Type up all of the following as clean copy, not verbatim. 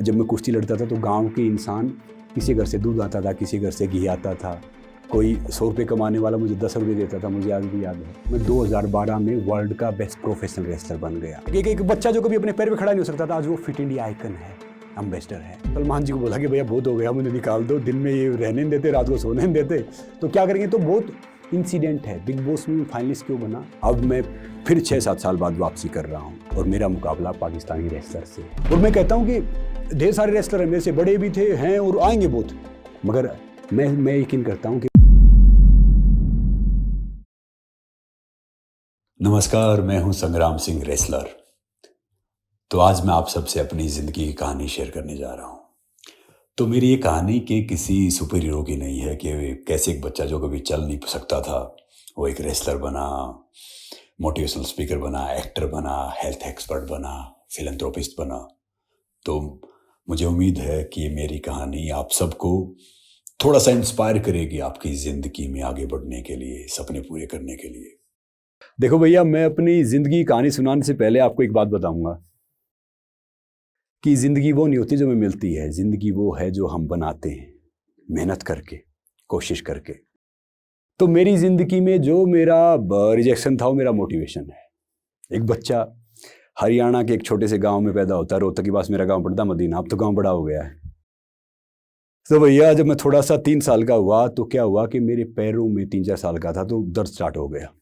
जब मैं कुश्ती लड़ता था तो गांव के इंसान, किसी घर से दूध आता था, किसी घर से घी आता था, कोई 100 रुपये कमाने वाला मुझे 10 रुपये देता था। मुझे आज भी याद है, मैं 2012 में वर्ल्ड का बेस्ट प्रोफेशनल रेसलर बन गया। एक बच्चा जो कभी अपने पैर पे खड़ा नहीं हो सकता था, आज वो फिट इंडिया आइकन है, एम्बेसडर है। सलमान जी को बोला कि भैया बहुत हो गया, मुझे निकाल दो, दिन में ये रहने नहीं देते, रात को सोने नहीं देते, तो क्या करेंगे। तो बहुत इंसिडेंट है। बिग बॉस में फाइनलिस्ट क्यों बना, अब मैं फिर 6-7 साल बाद वापसी कर रहा हूँ और मेरा मुकाबला पाकिस्तानी रेसलर से। और मैं कहता हूँ कि ढेर सारे रेसलर हैं, मेरे से बड़े भी थे, हैं और आएंगे बहुत, मगर मैं यकीन करता हूँ कि। नमस्कार, मैं हूं संग्राम सिंह रेसलर। तो आज मैं आप सबसे अपनी ज़िंदगी की कहानी शेयर करने जा रहा हूं। तो मेरी ये कहानी के किसी सुपर हीरो की नहीं है कि कैसे एक बच्चा जो कभी चल नहीं सकता था वो एक रेसलर बना, मोटिवेशनल स्पीकर बना, एक्टर बना, हेल्थ एक्सपर्ट बना, फिलैंथ्रोपिस्ट बना। तो मुझे उम्मीद है कि मेरी कहानी आप सबको थोड़ा सा इंस्पायर करेगी आपकी ज़िंदगी में आगे बढ़ने के लिए, सपने पूरे करने के लिए। देखो भैया, मैं अपनी ज़िंदगी की कहानी सुनाने से पहले आपको एक बात बताऊंगा कि ज़िंदगी वो नहीं होती जो हमें मिलती है, ज़िंदगी वो है जो हम बनाते हैं मेहनत करके, कोशिश करके। तो मेरी ज़िंदगी में जो मेरा रिजेक्शन था वो मेरा मोटिवेशन है। एक बच्चा हरियाणा के एक छोटे से गांव में पैदा होता है, रोहतक के पास मेरा गांव पड़ता, मदीना। अब तो गांव बड़ा हो गया है। तो भैया जब मैं थोड़ा सा 3 साल का हुआ तो क्या हुआ कि मेरे पैरों में, 3-4 साल का था तो दर्द स्टार्ट हो गया।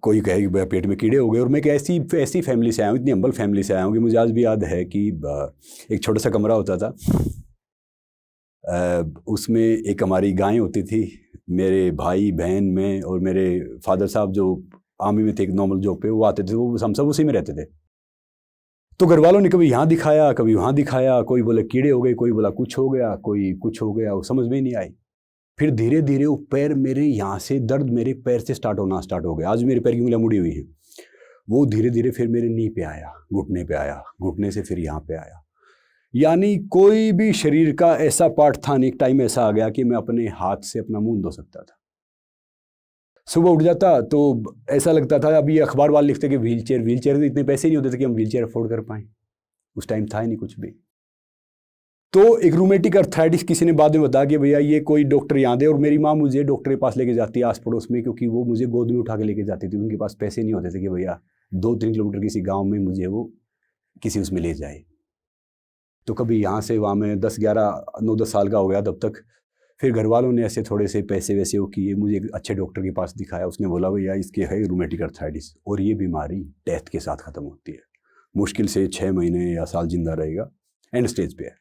कोई कहे कि भैया पेट में कीड़े हो गए। और मैं ऐसी फैमिली से आया हूँ, इतनी हम्बल फैमिली से आया हूँ कि मुझे आज भी याद है कि एक छोटा सा कमरा होता था, उसमें एक हमारी गाय होती थी, मेरे भाई बहन में, और मेरे फादर साहब जो आर्मी में थे, एक नॉर्मल जॉब पे, वो आते थे, वो हम सब उसी में रहते थे। तो घर वालों ने कभी यहाँ दिखाया, कभी वहाँ दिखाया, कोई बोले कीड़े हो गए, कोई बोला कुछ हो गया, कोई कुछ हो गया, वो समझ में ही नहीं आई। फिर धीरे धीरे वो पैर, मेरे यहाँ से दर्द मेरे पैर से स्टार्ट हो गया। आज मेरे पैर की उंगलियां मुड़ी हुई हैं। वो धीरे धीरे फिर मेरे नी पे आया, घुटने पे आया, घुटने से फिर यहाँ पे आया। यानी कोई भी शरीर का ऐसा पार्ट था नहीं, एक टाइम ऐसा आ गया कि मैं अपने हाथ से अपना मुंह धो सकता था। सुबह उठ जाता तो ऐसा लगता था, अभी अखबार वाले लिखते कि व्हीलचेयर तो इतने पैसे नहीं होते थे कि हम व्हीलचेयर अफोर्ड कर पाएं। उस टाइम था ही नहीं कुछ भी। तो एक रूमेटिक अर्थराइटिस किसी ने बाद में बताया कि भैया ये कोई डॉक्टर यहाँ दे, और मेरी माँ मुझे डॉक्टर के पास लेके जाती है आस पड़ोस में, क्योंकि वो मुझे गोद में उठा के लेके जाती थी। उनके पास पैसे नहीं होते थे कि भैया 2-3 किलोमीटर किसी गांव में मुझे वो किसी उसमें ले जाए। तो कभी यहाँ से वहाँ में 9-10 साल का हो गया तब तक। फिर घर वालों ने ऐसे थोड़े से पैसे वैसे वो किए, मुझे एक अच्छे डॉक्टर के पास दिखाया। उसने बोला भैया इसके है रूमेटिक अर्थराइटिस, और ये बीमारी डेथ के साथ ख़त्म होती है, मुश्किल से 6 महीने या साल जिंदा रहेगा, एंड स्टेज पे है।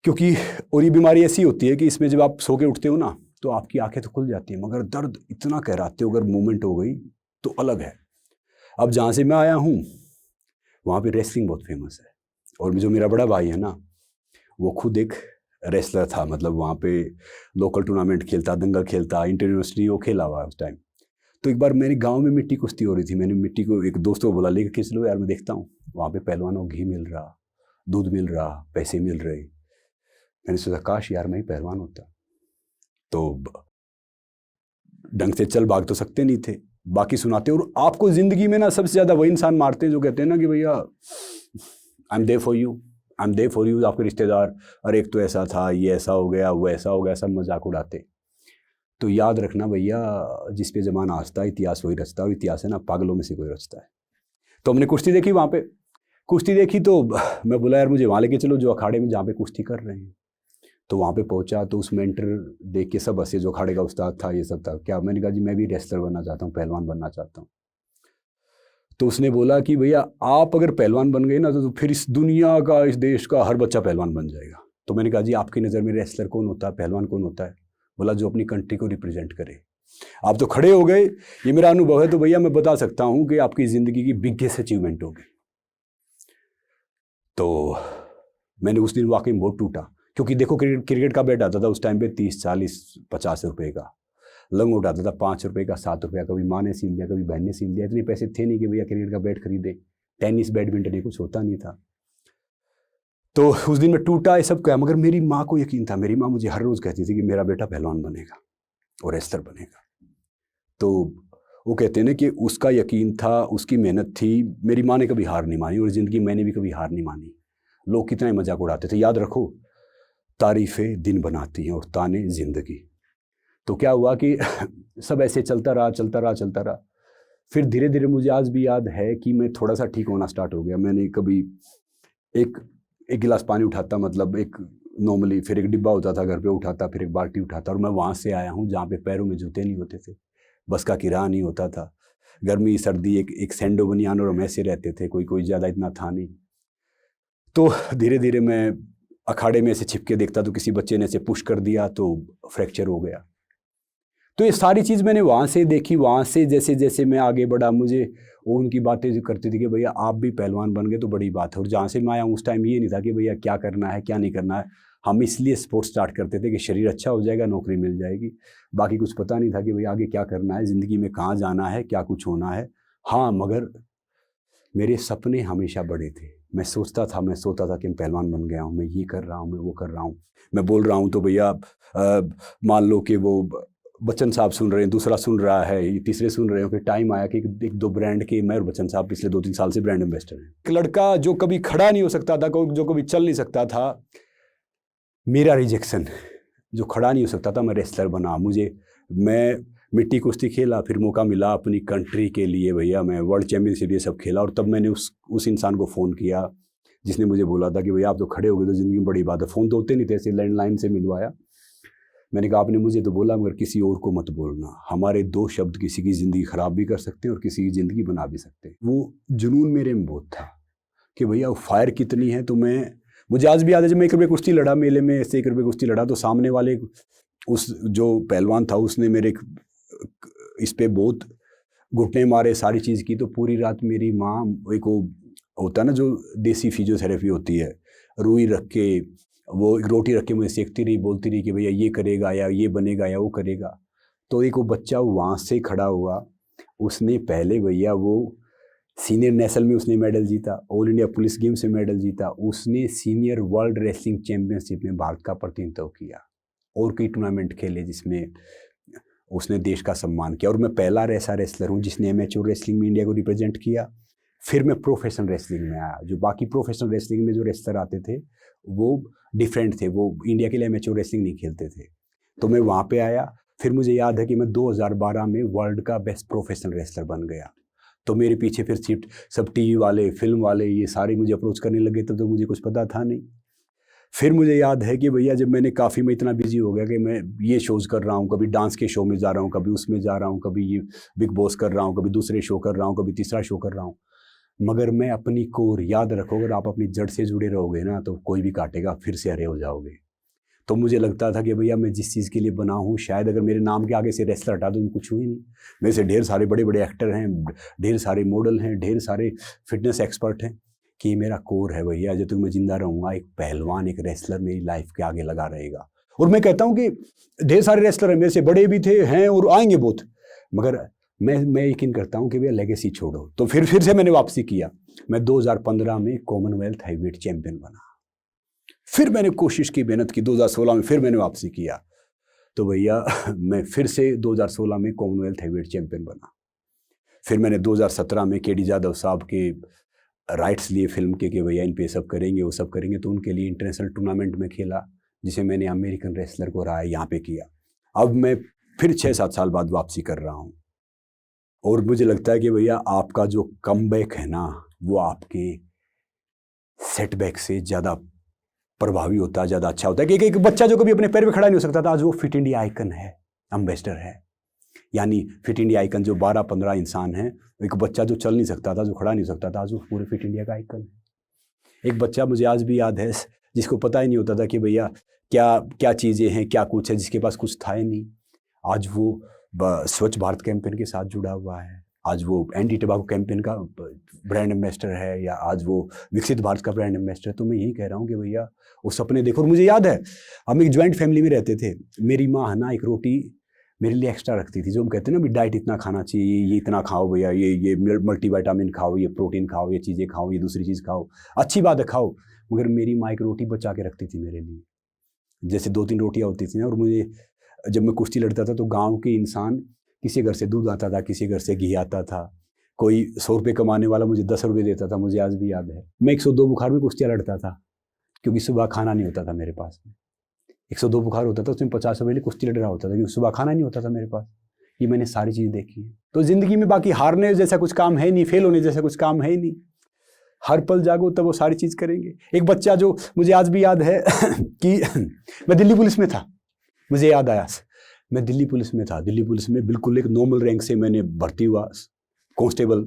क्योंकि और ये बीमारी ऐसी होती है कि इसमें जब आप सो के उठते हो ना तो आपकी आंखें तो खुल जाती हैं, मगर दर्द इतना कहराते हो, अगर मूवमेंट हो गई तो अलग है। अब जहाँ से मैं आया हूँ वहाँ पे रेसलिंग बहुत फेमस है, और जो मेरा बड़ा भाई है ना, वो खुद एक रेसलर था। मतलब वहाँ पे लोकल टूर्नामेंट खेलता, दंगल खेलता, इंटर यूनिवर्सिटी वो खेला हुआ उस टाइम। तो एक बार मेरे गाँव में मिट्टी कुश्ती हो रही थी, मैंने मिट्टी को एक दोस्त को बोला लेकर खींच लो यार, मैं देखता हूँ। वहाँ पे पहलवानों को घी मिल रहा, दूध मिल रहा, पैसे मिल रहे। मैंने सोचा काश यार मैं ही पहलवान होता। तो ढंग से चल भाग तो सकते नहीं थे, बाकी सुनाते। और आपको जिंदगी में ना सबसे ज्यादा वही इंसान मारते हैं जो कहते हैं ना कि भैया I am there for you, I am there for you. आपके रिश्तेदार, अरे एक तो ऐसा था, ये ऐसा हो गया, वो ऐसा हो गया, सब मजाक उड़ाते। तो याद रखना भैया, जिस पे जमाना हंसता है इतिहास वही रचता है, और इतिहास है ना पागलों में से कोई रचता है। तो हमने कुश्ती देखी, वहाँ पे कुश्ती देखी, तो मैं बोला यार मुझे वहाँ लेके चलो जो अखाड़े में जहाँ पे कुश्ती कर रहे हैं। तो वहाँ पे पहुँचा तो उस मेंटर देख के सब हंसे, जो अखाड़े का उस्ताद था, ये सब था। क्या, मैंने कहा जी मैं भी रेसलर बनना चाहता हूँ, पहलवान बनना चाहता हूँ। तो उसने बोला कि भैया आप अगर पहलवान बन गए ना तो फिर इस दुनिया का, इस देश का हर बच्चा पहलवान बन जाएगा। तो मैंने कहा जी आपकी नज़र में रेसलर कौन होता है, पहलवान कौन होता है? बोला जो अपनी कंट्री को रिप्रेजेंट करे। आप तो खड़े हो गए, ये मेरा अनुभव है, तो भैया मैं बता सकता हूँ कि आपकी ज़िंदगी की बिगेस्ट अचीवमेंट होगी। तो मैंने उस दिन वाकई में बहुत टूटा, क्योंकि देखो क्रिकेट का बैट आता था उस टाइम पे 30-40-50 रुपए का, लंगोट आता था 5 रुपए का, 7 रुपये का। कभी माँ ने सील दिया, कभी बहन ने सील दिया। इतने पैसे थे नहीं कि भैया क्रिकेट का बैट खरीदे, टेनिस बैडमिंटन ये कुछ होता नहीं था। तो उस दिन मैं टूटा, ये सब क्या, मगर मेरी माँ को यकीन था। मेरी माँ मुझे हर रोज़ कहती थी कि मेरा बेटा पहलवान बनेगा और रेसलर बनेगा। तो वो कहते हैं ना कि उसका यकीन था, उसकी मेहनत थी। मेरी माँ ने कभी हार नहीं मानी और ज़िंदगी मैंने भी कभी हार नहीं मानी। लोग कितना ही मजाक उड़ाते थे। याद रखो, तारीफ़ें दिन बनाती हैं और ताने ज़िंदगी। तो क्या हुआ कि सब ऐसे चलता रहा चलता रहा चलता रहा। फिर धीरे धीरे मुझे आज भी याद है कि मैं थोड़ा सा ठीक होना स्टार्ट हो गया। मैंने कभी एक एक गिलास पानी उठाता, मतलब एक नॉर्मली, फिर एक डिब्बा होता था घर पे उठाता, फिर एक बाल्टी उठाता। और मैं वहाँ से आया हूँ जहाँ पे पैरों में जूते नहीं होते थे, बस का किराया नहीं होता था, गर्मी सर्दी एक सैंडो बनियान और हम ऐसे रहते थे, कोई ज़्यादा इतना था नहीं। तो धीरे धीरे मैं अखाड़े में ऐसे छिपके देखता तो किसी बच्चे ने ऐसे पुश कर दिया तो फ्रैक्चर हो गया। तो ये सारी चीज़ मैंने वहाँ से देखी। वहाँ से जैसे जैसे मैं आगे बढ़ा, मुझे वो उनकी बातें जो करती थी कि भैया आप भी पहलवान बन गए तो बड़ी बात है। और जहाँ से मैं आया उस टाइम ये नहीं था कि भैया क्या करना है क्या नहीं करना है। हम इसलिए स्पोर्ट्स स्टार्ट करते थे कि शरीर अच्छा हो जाएगा, नौकरी मिल जाएगी। बाकी कुछ पता नहीं था कि भैया आगे क्या करना है, ज़िंदगी में कहाँ जाना है, क्या कुछ होना है। हाँ, मगर मेरे सपने हमेशा बड़े थे। मैं सोचता था कि मैं पहलवान बन गया हूँ, मैं ये कर रहा हूँ, मैं वो कर रहा हूँ, मैं बोल रहा हूँ तो भैया मान लो कि वो बच्चन साहब सुन रहे हैं, दूसरा सुन रहा है, ये तीसरे सुन रहे हो। फिर टाइम आया कि एक दो ब्रांड के, मैं और बच्चन साहब पिछले 2-3 साल से ब्रांड एम्बेसडर हैं। एक लड़का जो कभी खड़ा नहीं हो सकता था, जो कभी चल नहीं सकता था, मेरा रिजेक्शन, जो खड़ा नहीं हो सकता था, मैं रेसलर बना। मैं मिट्टी कुश्ती खेला, फिर मौका मिला अपनी कंट्री के लिए, भैया मैं वर्ल्ड चैम्पियनशिप ये सब खेला। और तब मैंने उस इंसान को फ़ोन किया जिसने मुझे बोला था कि भैया आप तो खड़े हो गए तो ज़िंदगी में बड़ी बात है। फ़ोन तो होते नहीं थे, ऐसे लैंडलाइन से मिलवाया। मैंने कहा आपने मुझे तो बोला, मगर किसी और को मत बोलना। हमारे 2 शब्द किसी की ज़िंदगी ख़राब भी कर सकते हैं और किसी की ज़िंदगी बना भी सकते हैं। वो जुनून मेरे में बहुत था कि भैया फायर कितनी है। तो मुझे आज भी याद है, जब मैं 1 रुपये कुश्ती लड़ा, मेले में ऐसे 1 रुपये कुश्ती लड़ा, तो सामने वाले उस जो पहलवान था उसने मेरे इस पे बहुत घुटने मारे, सारी चीज़ की। तो पूरी रात मेरी माँ, एक वो होता है ना जो देसी फिजियोथेरेपी होती है, रुई रख के, वो एक रोटी रख के मुझे सेकती रही, बोलती रही कि भैया ये करेगा या ये बनेगा या वो करेगा। तो एक वो बच्चा वहाँ से खड़ा हुआ, उसने पहले भैया वो सीनियर नेशनल में उसने मेडल जीता, ऑल इंडिया पुलिस गेम से मेडल जीता, उसने सीनियर वर्ल्ड रेसलिंग चैम्पियनशिप में भारत का प्रतिनिधित्व किया और कई टूर्नामेंट खेले जिसमें उसने देश का सम्मान किया। और मैं पहला ऐसा रेसलर हूँ जिसने एमेच्योर रेसलिंग में इंडिया को रिप्रेजेंट किया। फिर मैं प्रोफेशनल रेसलिंग में आया। जो बाकी प्रोफेशनल रेसलिंग में जो रेसलर आते थे वो डिफरेंट थे, वो इंडिया के लिए एमेच्योर रेसलिंग नहीं खेलते थे। तो मैं वहाँ पे आया। फिर मुझे याद है कि मैं 2012 में वर्ल्ड का बेस्ट प्रोफेशनल रेसलर बन गया। तो मेरे पीछे फिर सब टीवी वाले, फिल्म वाले, ये सारे मुझे अप्रोच करने लगे। तब तो मुझे कुछ पता था नहीं। फिर मुझे याद है कि भैया जब मैं इतना बिजी हो गया कि मैं ये शोज़ कर रहा हूँ, कभी डांस के शो में जा रहा हूँ, कभी उसमें जा रहा हूँ, कभी ये बिग बॉस कर रहा हूँ, कभी दूसरे शो कर रहा हूँ, कभी तीसरा शो कर रहा हूँ। मगर मैं अपनी कोर, याद रखो, अगर आप अपनी जड़ से जुड़े रहोगे ना तो कोई भी काटेगा, फिर से हरे हो जाओगे। तो मुझे लगता था कि भैया मैं जिस चीज़ के लिए बना हूँ, शायद अगर मेरे नाम के आगे से रेसलर हटा दूँ, कुछ हुई नहीं। मेरे से ढेर सारे बड़े बड़े एक्टर हैं, ढेर सारे मॉडल हैं, ढेर सारे फिटनेस एक्सपर्ट हैं, कि मेरा कोर है भैया, जब तक मैं जिंदा रहूँगा एक पहलवान, एक रेसलर मेरी लाइफ के आगे लगा रहेगा। और मैं कहता हूँ कि ढेर सारे रेसलर हैं, मेरे से बड़े भी थे, हैं और आएंगे बहुत, मगर मैं यकीन करता हूँ कि भैया लेगेसी छोड़ो। तो फिर से मैंने वापसी किया। मैं 2015 में कॉमनवेल्थ हैवीवेट चैंपियन बना। फिर मैंने कोशिश की, मेहनत की। 2016 में फिर मैंने वापसी किया। तो भैया मैं फिर से 2016 में कॉमनवेल्थ हैवीवेट चैंपियन बना। फिर मैंने 2017 में के डी जाधव साहब के राइट्स लिए फिल्म के कि भैया इन पे सब करेंगे, वो सब करेंगे। तो उनके लिए इंटरनेशनल टूर्नामेंट में खेला, जिसे मैंने अमेरिकन रेसलर को हराया, यहाँ पे किया। अब मैं फिर 6-7 साल बाद वापसी कर रहा हूँ। और मुझे लगता है कि भैया आपका जो कमबैक है ना, वो आपके सेटबैक से ज़्यादा प्रभावी होता है, ज़्यादा अच्छा होता है। कि एक बच्चा जो कभी अपने पैर पे खड़ा नहीं हो सकता था, आज वो फिट इंडिया आइकन है, एम्बेसडर है। यानी फिट इंडिया आइकन जो 12-15 इंसान हैं, एक बच्चा जो चल नहीं सकता था, जो खड़ा नहीं हो सकता था, आज वो पूरे फिट इंडिया का आइकन है। एक बच्चा मुझे आज भी याद है, जिसको पता ही नहीं होता था कि भैया क्या क्या चीज़ें हैं, क्या कुछ है, जिसके पास कुछ था ही नहीं। आज वो स्वच्छ भारत कैंपेन के साथ जुड़ा हुआ है, आज वो एंटी टबाको कैंपेन का ब्रांड एम्बेसडर है, या आज वो विकसित भारत का ब्रांड एम्बेसडर। तो मैं यही कह रहा हूँ कि भैया वो सपने देखो। और मुझे याद है, हम एक ज्वाइंट फैमिली में रहते थे। मेरी माँ है ना, एक रोटी मेरे लिए एक्स्ट्रा रखती थी। जो हम कहते हैं ना, भी डाइट इतना खाना चाहिए, ये इतना खाओ भैया, ये मल्टीविटामिन खाओ, ये प्रोटीन खाओ, ये चीज़ें खाओ, ये दूसरी चीज़ खाओ, अच्छी बात है खाओ। मगर मेरी माँ एक रोटी बचा के रखती थी मेरे लिए। जैसे 2-3 रोटियाँ होती थी ना, और मुझे जब मैं कुश्ती लड़ता था तो गाँव के इंसान किसी घर से दूध आता था, किसी घर से घी आता था, कोई 100 रुपये कमाने वाला मुझे 10 रुपये देता था, मुझे आज भी याद है। मैं 102 बुखार में कुश्तियाँ लड़ता था, क्योंकि सुबह खाना नहीं होता था मेरे पास में। 102 बुखार होता था, उसमें 50 रुपये कुश्ती लड़ रहा होता था, क्योंकि सुबह खाना नहीं होता था मेरे पास। ये मैंने सारी चीज़ देखी है। तो ज़िंदगी में बाकी हारने जैसा कुछ काम है नहीं, फेल होने जैसा कुछ काम है ही नहीं। हर पल जागो तब वो सारी चीज़ करेंगे। एक बच्चा जो मुझे आज भी याद है कि मैं दिल्ली पुलिस में था, मुझे याद आया, मैं दिल्ली पुलिस में था। दिल्ली पुलिस में बिल्कुल एक नॉर्मल रैंक से मैंने भर्ती हुआ कांस्टेबल।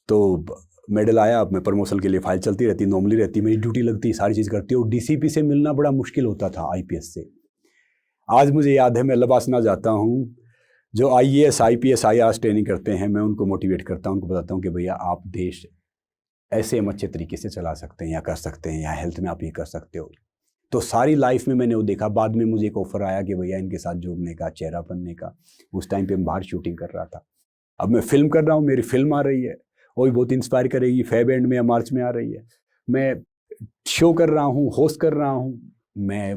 तो मेडल आया, मैं प्रमोशन के लिए फाइल चलती रहती, नॉर्मली रहती, मेरी ड्यूटी लगती, सारी चीज़ करती। और डीसीपी से मिलना बड़ा मुश्किल होता था, आईपीएस से। आज मुझे याद है, मैं लबासना जाता हूँ, जो आईएएस आईपीएस आईआरएस ट्रेनिंग करते हैं, मैं उनको मोटिवेट करता हूँ, उनको बताता हूँ कि भैया आप देश ऐसे हम अच्छे तरीके से चला सकते हैं, या कर सकते हैं, या हेल्थ में आप ये कर सकते हो। तो सारी लाइफ में मैंने वो देखा। बाद में मुझे एक ऑफर आया कि भैया इनके साथ जुड़ने का, चेहरा बनने का। उस टाइम पे मैं बाहर शूटिंग कर रहा था। अब मैं फिल्म कर रहा हूँ, मेरी फिल्म आ रही है, वो भी बहुत इंस्पायर करेगी, फेब एंड में या मार्च में आ रही है। मैं शो कर रहा हूँ, होस्ट कर रहा हूँ, मैं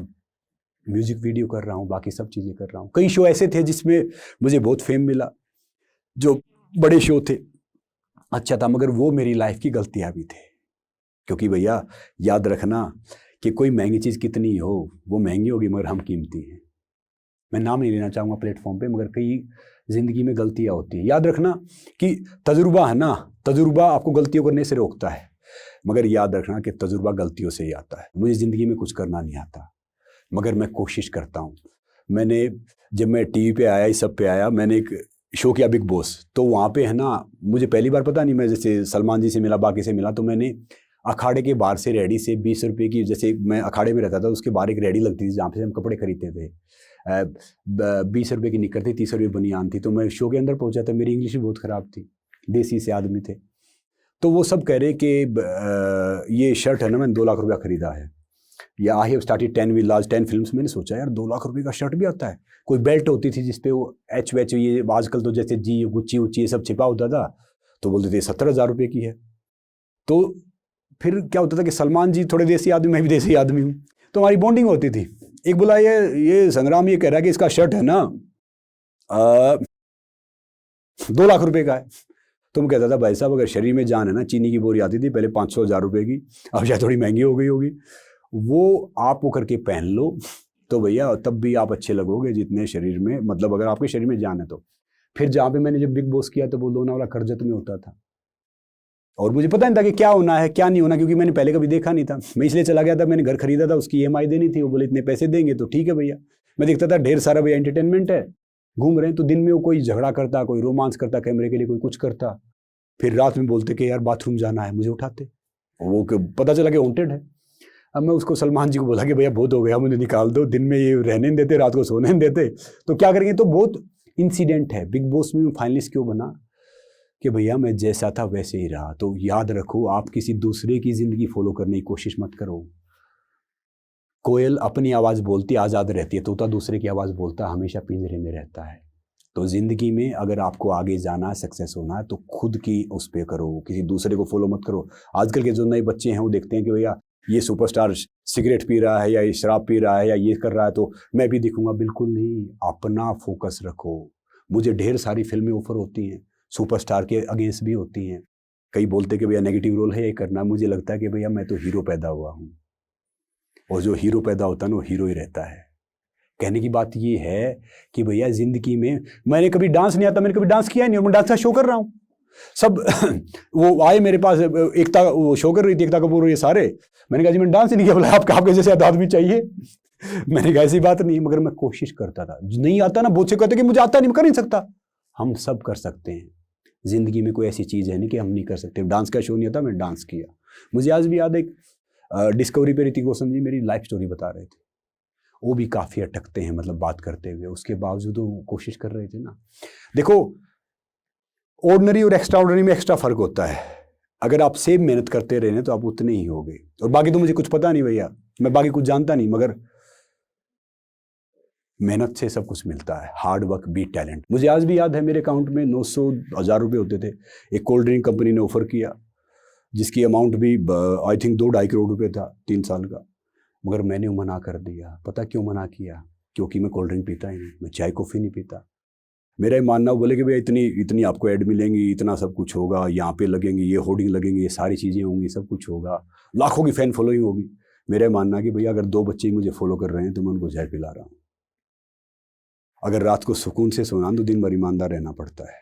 म्यूजिक वीडियो कर रहा हूँ, बाकी सब चीज़ें कर रहा हूँ। कई शो ऐसे थे जिसमें मुझे बहुत फेम मिला, जो बड़े शो थे, अच्छा था, मगर वो मेरी लाइफ की गलतियाँ भी थे। क्योंकि भैया याद रखना कि कोई महंगी चीज़ कितनी हो, वो महंगी होगी मगर हम कीमती हैं। मैं नाम नहीं लेना चाहूँगा प्लेटफॉर्म पे, मगर कई ज़िंदगी में गलतियाँ होती हैं। याद रखना कि तजुर्बा है ना, तजुर्बा आपको गलतियों करने से रोकता है, मगर याद रखना कि तजुर्बा गलतियों से ही आता है। मुझे ज़िंदगी में कुछ करना नहीं आता, मगर मैं कोशिश करता हूँ। मैंने जब मैं टीवी पे आया, इस सब पे आया, मैंने एक शो किया बिग बॉस। तो वहाँ पे है ना, मुझे पहली बार पता नहीं, मैं जैसे सलमान जी से मिला, बाकी से मिला, तो मैंने अखाड़े के बाहर से रेडी से 20 रुपये की, जैसे मैं अखाड़े में रहता था, उसके बाहर एक रेडी लगती थी जहाँ पे हम कपड़े खरीदते थे। 20 रुपये की निकर थी, 30 रुपये बनियान थी। तो मैं शो के अंदर पहुँचा था, मेरी इंग्लिश भी बहुत ख़राब थी, देसी से आदमी थे। तो वो सब कह रहे कि ये शर्ट है ना, मैंने 2 लाख रुपया ख़रीदा है, या I have started 10 with large 10 films. मैंने सोचा यार 2 लाख रुपये का शर्ट भी आता है। कोई बेल्ट होती थी जिसपे वो एच वेच, ये आजकल तो जैसे जी गुच्ची उच्ची ये सब छिपा होता था, तो बोलते थे 70,000 रुपये की है। तो फिर क्या होता था कि सलमान जी थोड़े देसी आदमी, मैं भी देसी आदमी हूँ, तो हमारी बॉन्डिंग होती थी। एक बोला ये संग्राम ये कह रहा है कि इसका शर्ट है ना 2 लाख रुपये का है। तो मैं कहता था भाई साहब अगर शरीर में जान है ना, चीनी की बोरी आती थी पहले 500,000 रुपये की, अब शायद थोड़ी महंगी हो गई होगी, वो आप वो करके पहन लो, तो भैया तब भी आप अच्छे लगोगे जितने शरीर में, मतलब अगर आपके शरीर में जान है तो। फिर जहाँ पे मैंने जब बिग बॉस किया तो वो लोनावाला करजत में होता था, और मुझे पता नहीं था कि क्या होना है क्या नहीं होना, क्योंकि मैंने पहले कभी देखा नहीं था। मैं इसलिए चला गया था, मैंने घर खरीदा था, उसकी EMI देनी थी, वो बोले इतने पैसे देंगे, तो ठीक है भैया। मैं देखता था ढेर सारा भैया एंटरटेनमेंट है, घूम रहे हैं, तो दिन में वो कोई झगड़ा करता, कोई रोमांस करता कैमरे के लिए, कोई कुछ करता, फिर रात में बोलते कि यार बाथरूम जाना है, मुझे उठाते, वो पता चला कि वांटेड है। अब मैं उसको सलमान जी को बोला कि भैया बहुत हो गया, मुझे निकाल दो, दिन में ये रहने नहीं देते, रात को सोने नहीं देते, तो क्या करेंगे। तो बहुत इंसिडेंट है। बिग बॉस में फाइनलिस्ट क्यों बना कि भैया मैं जैसा था वैसे ही रहा। तो याद रखो, आप किसी दूसरे की ज़िंदगी फॉलो करने की कोशिश मत करो। कोयल अपनी आवाज़ बोलती आज़ाद रहती है, तोता दूसरे की आवाज़ बोलता हमेशा पिंजरे में रहता है। तो ज़िंदगी में अगर आपको आगे जाना है, सक्सेस होना है, तो खुद की उस पर करो, किसी दूसरे को फॉलो मत करो। आजकल के जो नए बच्चे हैं वो देखते हैं कि भैया ये सुपरस्टार सिगरेट पी रहा है, या ये शराब पी रहा है, या ये कर रहा है, तो मैं भी दिखूंगा। बिल्कुल नहीं, अपना फोकस रखो। मुझे ढेर सारी फिल्में ऑफर होती हैं, सुपरस्टार के अगेंस्ट भी होती हैं। कई बोलते कि भैया नेगेटिव रोल है, ये करना। मुझे लगता है कि भैया मैं तो हीरो पैदा हुआ हूँ, और जो हीरो पैदा होता है ना वो हीरो ही रहता है। कहने की बात ये है कि भैया ज़िंदगी में मैंने कभी डांस नहीं आता, मैंने कभी डांस किया नहीं, और मैं डांस का शो कर रहा हूँ। सब वो आए मेरे पास, एकता वो शो कर रही थी, एकता कपूर, ये सारे, मैंने कहा जी मैंने डांस ही नहीं किया। बोला आपके जैसे आदमी चाहिए। मैंने कहा ऐसी बात नहीं, मगर मैं कोशिश करता था। नहीं आता ना, बहुत से कहते कि मुझे आता नहीं, मैं कर नहीं सकता। हम सब कर सकते हैं। ज़िंदगी में कोई ऐसी चीज़ है नहीं कि हम नहीं कर सकते। डांस का शो नहीं आता, मैंने डांस किया। मुझे आज भी याद है, डिस्कवरी पे ऋतिक रोशन जी मेरी लाइफ स्टोरी बता रहे थे। वो भी काफ़ी अटकते हैं, मतलब बात करते हुए, उसके बावजूद वो कोशिश कर रहे थे ना। देखो, ऑर्डिनरी और एक्स्ट्राऑर्डिनरी में एक्स्ट्रा फ़र्क होता है। अगर आप सेम मेहनत करते रहे तो आप उतने ही होगे। और बाकी तो मुझे कुछ पता नहीं भैया, मैं बाकी कुछ जानता नहीं, मगर मेहनत से सब कुछ मिलता है। Hard work beat talent. मुझे आज भी याद है, मेरे अकाउंट में 900,000 रुपये होते थे। एक कोल्ड ड्रिंक कंपनी ने ऑफर किया, जिसकी अमाउंट भी आई थिंक 2-2.5 करोड़ रुपये था 3 साल का, मगर मैंने मना कर दिया। पता क्यों मना किया? क्योंकि मैं कोल्ड ड्रिंक पीता ही नहीं, मैं चाय कॉफ़ी नहीं पीता। मेरा ये मानना, वो बोले कि भैया इतनी इतनी आपको ऐड मिलेंगी, इतना सब कुछ होगा, यहाँ पे लगेंगे, ये होर्डिंग लगेंगे, ये सारी चीज़ें होंगी, सब कुछ होगा, लाखों की फ़ैन फॉलोइंग होगी। मेरा मानना कि भैया अगर 2 बच्चे ही मुझे फॉलो कर रहे हैं तो मैं उनको जहर पिला रहा हूँ। अगर रात को सुकून से सोना तो दिन भर ईमानदार रहना पड़ता है।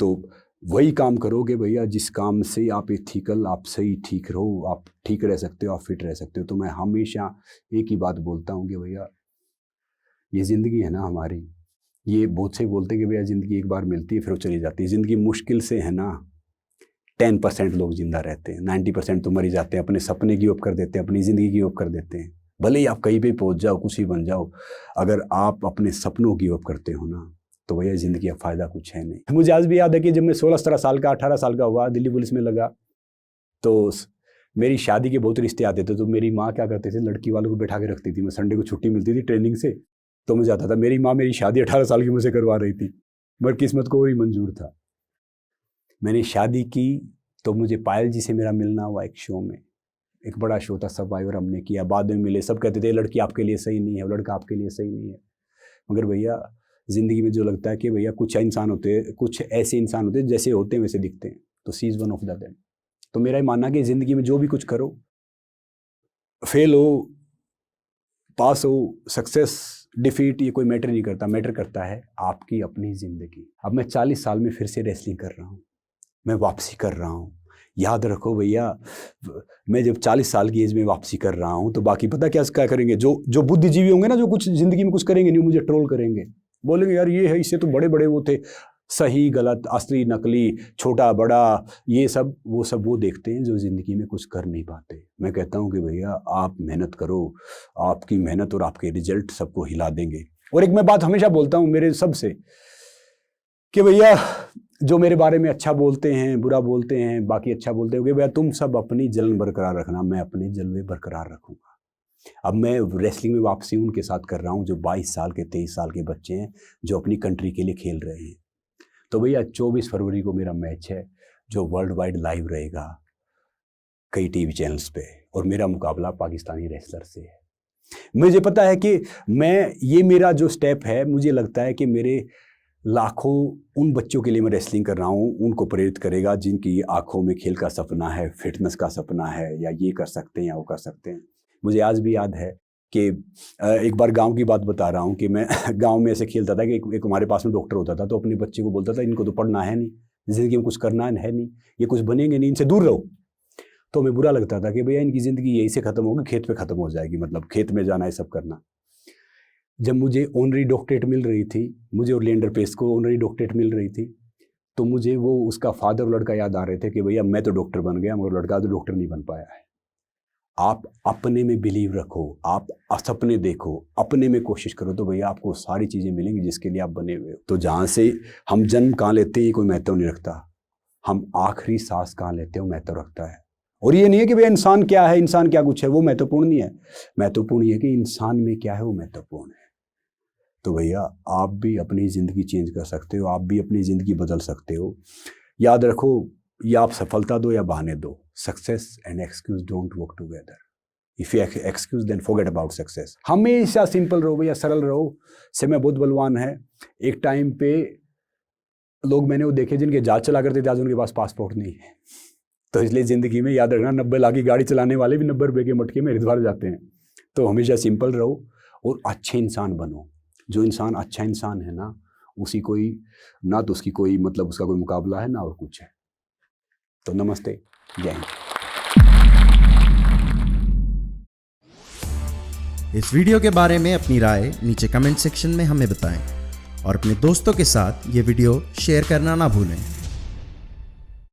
तो वही काम करोगे भैया जिस काम से आप एथिकल, आप सही ठीक रहो, आप ठीक रह सकते हो, आप फिट रह सकते हो। तो मैं हमेशा एक ही बात बोलता हूँ कि भैया ये ज़िंदगी है ना हमारी, ये बहुत से बोलते हैं कि भैया ज़िंदगी एक बार मिलती है फिर वो चली जाती है। ज़िंदगी मुश्किल से है ना 10% लोग जिंदा रहते हैं, 90% तो मर ही जाते हैं, अपने सपने गिव अप कर देते हैं, अपनी ज़िंदगी गिव अप कर देते हैं। भले ही आप कहीं पे पहुंच जाओ, कुछ ही बन जाओ, अगर आप अपने सपनों गिव अप करते हो ना तो भैया ज़िंदगी का फ़ायदा कुछ है नहीं। मुझे आज भी याद है कि जब मैं 16-17 साल का, 18 साल का हुआ, दिल्ली पुलिस में लगा, तो मेरी शादी के बहुत रिश्ते आते थे। तो मेरी माँ क्या करते थे, लड़की वालों को बैठा के रखती थी। मैं संडे को छुट्टी मिलती थी ट्रेनिंग से तो मैं जाता था। मेरी माँ मेरी शादी 18 साल की मुझसे करवा रही थी, मगर किस्मत को वही मंजूर था। मैंने शादी की तो मुझे पायल जी से मेरा मिलना हुआ एक शो में, एक बड़ा शो था सर्वाइवर, हमने किया। बाद में मिले, सब कहते थे लड़की आपके लिए सही नहीं है, लड़का आपके लिए सही नहीं है। मगर भैया ज़िंदगी में जो लगता है कि भैया कुछ इंसान होते हैं, कुछ ऐसे इंसान होते हैं जैसे होते हैं वैसे दिखते हैं, तो she is one of the them. तो मेरा ये मानना कि ज़िंदगी में जो भी कुछ करो, फेल हो, पास हो, सक्सेस, डिफीट, ये कोई मैटर नहीं करता। मैटर करता है आपकी अपनी ज़िंदगी। अब मैं 40 साल में फिर से रेसलिंग कर रहा हूँ, मैं वापसी कर रहा हूँ। याद रखो भैया, मैं जब 40 साल की एज में वापसी कर रहा हूँ तो बाकी पता क्या करेंगे, जो बुद्धिजीवी होंगे ना, जो कुछ ज़िंदगी में कुछ करेंगे नहीं, मुझे ट्रोल करेंगे, बोलेंगे यार ये है, इससे तो बड़े बड़े वो थे, सही गलत, असली नकली, छोटा बड़ा, ये सब वो देखते हैं जो ज़िंदगी में कुछ कर नहीं पाते। मैं कहता हूँ कि भैया आप मेहनत करो, आपकी मेहनत और आपके रिजल्ट सबको हिला देंगे। और एक मैं बात हमेशा बोलता हूँ मेरे सबसे कि भैया जो मेरे बारे में अच्छा बोलते हैं, बुरा बोलते हैं, बाकी अच्छा बोलते हैं, कि भैया तुम सब अपनी जलन बरकरार रखना, मैं अपने जलवे बरकरार रखूँगा। अब मैं रेसलिंग में वापसी उनके साथ कर रहा हूँ जो 22 साल के, 23 साल के बच्चे हैं, जो अपनी कंट्री के लिए खेल रहे हैं। तो भैया 24 फरवरी को मेरा मैच है जो वर्ल्ड वाइड लाइव रहेगा कई टीवी चैनल्स पे, और मेरा मुकाबला पाकिस्तानी रेसलर से है। मुझे पता है कि ये मेरा जो स्टेप है, मुझे लगता है कि मेरे लाखों उन बच्चों के लिए मैं रेसलिंग कर रहा हूँ, उनको प्रेरित करेगा जिनकी आंखों में खेल का सपना है, फिटनेस का सपना है, या ये कर सकते हैं या वो कर सकते हैं। मुझे आज भी याद है कि एक बार गांव की बात बता रहा हूँ कि मैं गांव में ऐसे खेलता था कि एक हमारे पास में डॉक्टर होता था, तो अपने बच्चे को बोलता था इनको तो पढ़ना है नहीं, ज़िंदगी में कुछ करना है नहीं, ये कुछ बनेंगे नहीं, इनसे दूर रहो। तो हमें बुरा लगता था कि भैया इनकी ज़िंदगी यहीं से ख़त्म होगी, खेत पे ख़त्म हो जाएगी, मतलब खेत में जाना है, सब करना। जब मुझे ऑनरी डॉक्टरेट मिल रही थी, मुझे और लिएंडर पेस को ऑनरी डॉक्टरेट मिल रही थी, तो मुझे वो उसका फादर और लड़का याद आ रहे थे कि भैया मैं तो डॉक्टर बन गया मगर लड़का तो डॉक्टर नहीं बन पाया है। आप अपने में बिलीव रखो, आप सपने देखो, अपने में कोशिश करो, तो भैया आपको सारी चीज़ें मिलेंगी जिसके लिए आप बने हुए हो। तो जहाँ से हम जन्म कहाँ लेते हैं ये कोई महत्व नहीं रखता, हम आखिरी सांस कहाँ लेते हो महत्व रखता है। और ये नहीं है कि भैया इंसान क्या है, इंसान क्या कुछ है, वो महत्वपूर्ण नहीं है। महत्वपूर्ण ये है कि इंसान में क्या है, वो महत्वपूर्ण है। तो भैया आप भी अपनी ज़िंदगी चेंज कर सकते हो, आप भी अपनी ज़िंदगी बदल सकते हो। याद रखो, या आप सफलता दो या बहाने दो, success and excuse don't work together. If you excuse then forget about success. हमेशा सिंपल रहो भैया, सरल रहो। समय बहुत बलवान है। एक टाइम पे लोग मैंने वो देखे जिनके जहाज चला करते थे, आज उनके पास पासपोर्ट नहीं है। तो इसलिए ज़िंदगी में याद रखना, 90 लाख की गाड़ी चलाने वाले भी 90 रुपये के मटके में हरिद्वार जाते हैं। तो हमेशा सिंपल रहो और अच्छे इंसान बनो। जो इंसान अच्छा इंसान है ना, उसी कोई ना तो उसकी कोई मतलब उसका कोई मुकाबला है ना और कुछ है। तो नमस्ते, जय हिंद। इस वीडियो के बारे में अपनी राय नीचे कमेंट सेक्शन में हमें बताएं और अपने दोस्तों के साथ ये वीडियो शेयर करना ना भूलें।